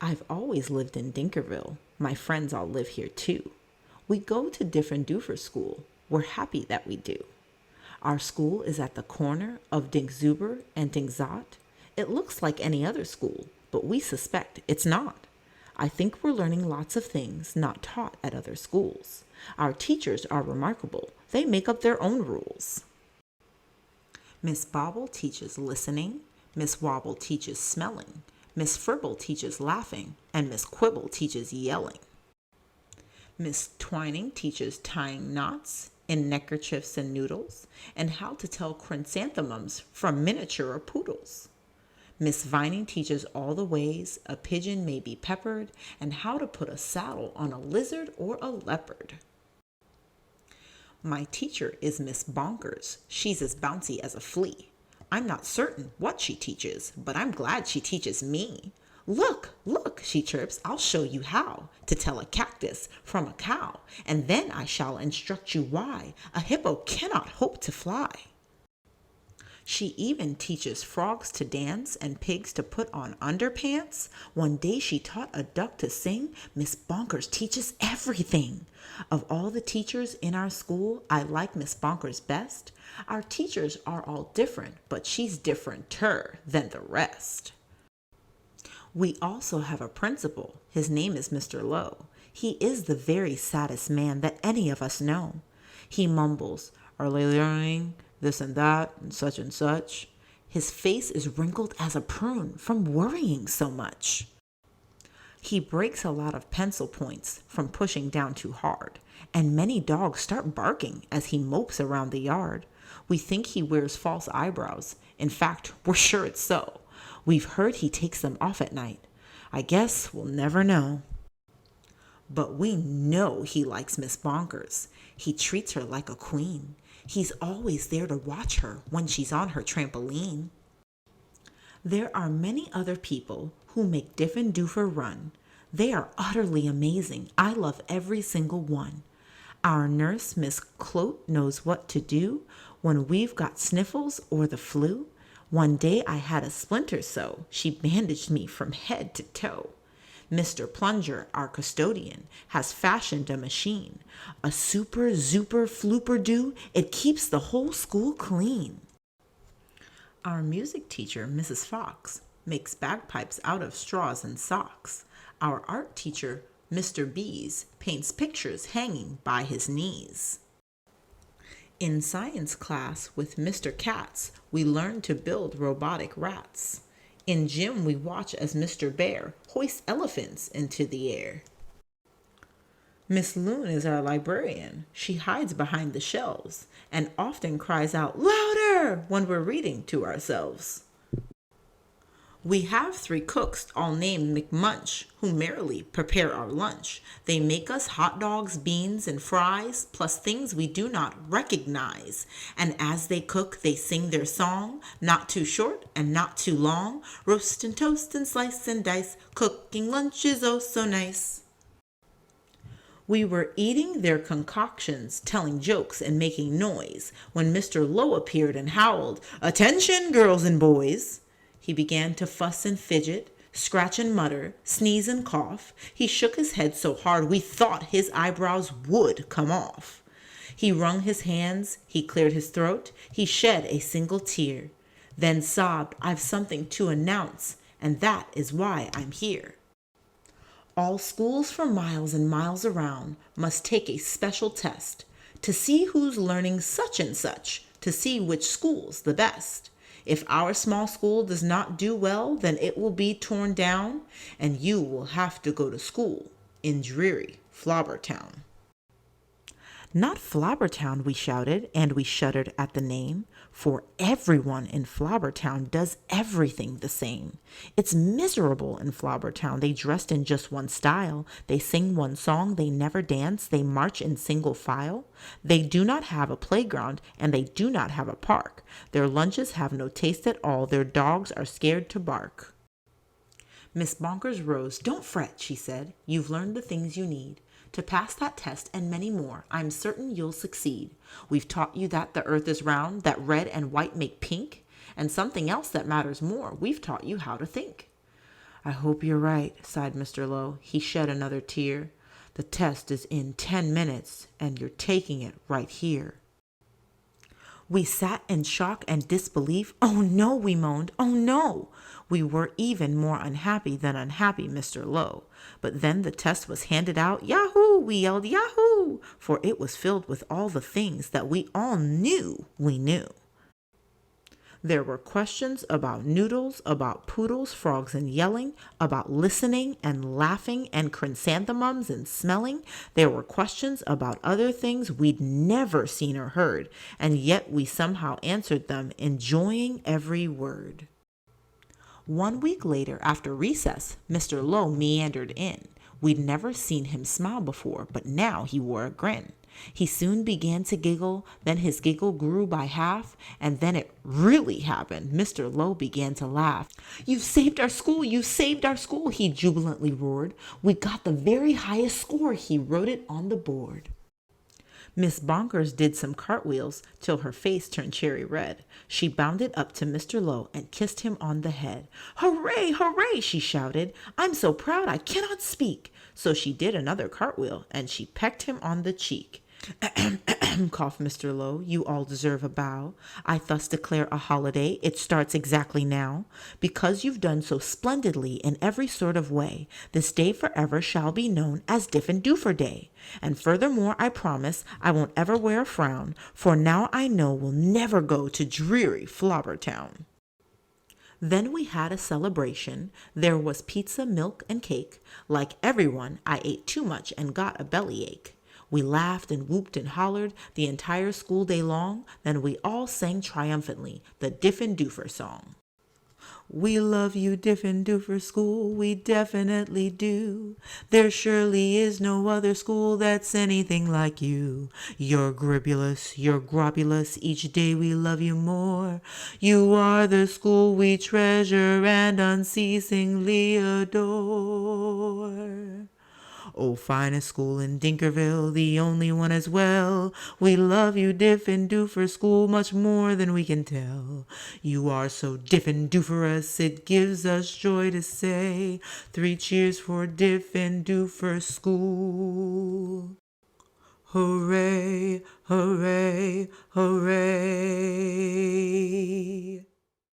I've always lived in Dinkerville. My friends all live here too. We go to Diffendoofer school. We're happy that we do. Our school is at the corner of Dinkzuber and Dinkzot. It looks like any other school, but we suspect it's not. I think we're learning lots of things not taught at other schools. Our teachers are remarkable. They make up their own rules. Miss Bobble teaches listening. Miss Wobble teaches smelling. Miss Fribble teaches laughing. And Miss Quibble teaches yelling. Miss Twining teaches tying knots in neckerchiefs and noodles, and how to tell chrysanthemums from miniature or poodles. Miss Vining teaches all the ways a pigeon may be peppered, and how to put a saddle on a lizard or a leopard. My teacher is Miss Bonkers. She's as bouncy as a flea. I'm not certain what she teaches, but I'm glad she teaches me. Look, look, she chirps, I'll show you how to tell a cactus from a cow, and then I shall instruct you why a hippo cannot hope to fly. She even teaches frogs to dance and pigs to put on underpants. One day she taught a duck to sing. Miss Bonkers teaches everything. Of all the teachers in our school, I like Miss Bonkers best. Our teachers are all different, but she's differenter than the rest. We also have a principal. His name is Mr. Lowe. He is the very saddest man that any of us know. He mumbles, early learning, this and that, and such. His face is wrinkled as a prune from worrying so much. He breaks a lot of pencil points from pushing down too hard, and many dogs start barking as he mopes around the yard. We think he wears false eyebrows. In fact, we're sure it's so. We've heard he takes them off at night. I guess we'll never know. But we know he likes Miss Bonkers. He treats her like a queen. He's always there to watch her when she's on her trampoline. There are many other people who make Diffendoofer run. They are utterly amazing. I love every single one. Our nurse, Miss Clote, knows what to do when we've got sniffles or the flu. One day I had a splinter so she bandaged me from head to toe. Mr. Plunger, our custodian, has fashioned a machine. A super flooper do. It keeps the whole school clean. Our music teacher, Mrs. Fox, makes bagpipes out of straws and socks. Our art teacher, Mr. Bees, paints pictures hanging by his knees. In science class with Mr. Katz, we learn to build robotic rats. In gym, we watch as Mr. Bear hoists elephants into the air. Miss Loon is our librarian. She hides behind the shelves and often cries out louder when we're reading to ourselves. We have 3 cooks, all named McMunch, who merrily prepare our lunch. They make us hot dogs, beans, and fries, plus things we do not recognize. And as they cook, they sing their song, not too short and not too long. Roast and toast and slice and dice, cooking lunch is oh so nice. We were eating their concoctions, telling jokes and making noise, when Mr. Lowe appeared and howled, "Attention, girls and boys!" He began to fuss and fidget, scratch and mutter, sneeze and cough. He shook his head so hard we thought his eyebrows would come off. He wrung his hands, he cleared his throat, he shed a single tear, then sobbed, "I've something to announce, and that is why I'm here." All schools for miles and miles around must take a special test to see who's learning such and such, to see which school's the best. If our small school does not do well, then it will be torn down, and you will have to go to school in dreary Flobbertown. Not Flobbertown, we shouted, and we shuddered at the name, for everyone in Flobbertown does everything the same. It's miserable in Flobbertown. They dress in just one style. They sing one song. They never dance. They march in single file. They do not have a playground, and they do not have a park. Their lunches have no taste at all. Their dogs are scared to bark. Miss Bonkers rose. "Don't fret," she said. "You've learned the things you need. To pass that test and many more, I'm certain you'll succeed. We've taught you that the earth is round, that red and white make pink, and something else that matters more. We've taught you how to think. I hope you're right, sighed Mr. Lowe. He shed another tear. The test is in 10 minutes, and you're taking it right here. We sat in shock and disbelief. Oh no, we moaned. Oh no. We were even more unhappy than unhappy, Mr. Lowe. But then the test was handed out. Yahoo! We yelled, Yahoo! For it was filled with all the things that we all knew we knew. There were questions about noodles, about poodles, frogs, and yelling, about listening and laughing and chrysanthemums and smelling. There were questions about other things we'd never seen or heard, and yet we somehow answered them, enjoying every word. 1 week later, after recess, Mr. Lowe meandered in. We'd never seen him smile before, but now he wore a grin. He soon began to giggle, then his giggle grew by half, and then it really happened. Mr. Lowe began to laugh. You've saved our school! You've saved our school! He jubilantly roared. We got the very highest score! He wrote it on the board. Miss Bonkers did some cartwheels till her face turned cherry red. She bounded up to Mr. Lowe and kissed him on the head. Hooray! Hooray! She shouted. I'm so proud I cannot speak. So she did another cartwheel, and she pecked him on the cheek. Ahem, ahem, coughed Mr. Lowe. You all deserve a bow. I thus declare a holiday. It starts exactly now. Because you've done so splendidly in every sort of way, this day forever shall be known as Diffendoofer Day. And furthermore, I promise I won't ever wear a frown, for now I know we'll never go to dreary Flobbertown. Then we had a celebration. There was pizza, milk, and cake. Like everyone, I ate too much and got a bellyache. We laughed and whooped and hollered the entire school day long. Then we all sang triumphantly the Diffendoofer song. We love you, Diffendoofer School, we definitely do. There surely is no other school that's anything like you. You're gribulous, you're grobulous, each day we love you more. You are the school we treasure and unceasingly adore. Oh, finest school in Dinkerville, the only one as well. We love you, Diffendoofer School, much more than we can tell. You are so Diffendooferous, it gives us joy to say 3 cheers for Diffendoofer School. Hooray, hooray, hooray.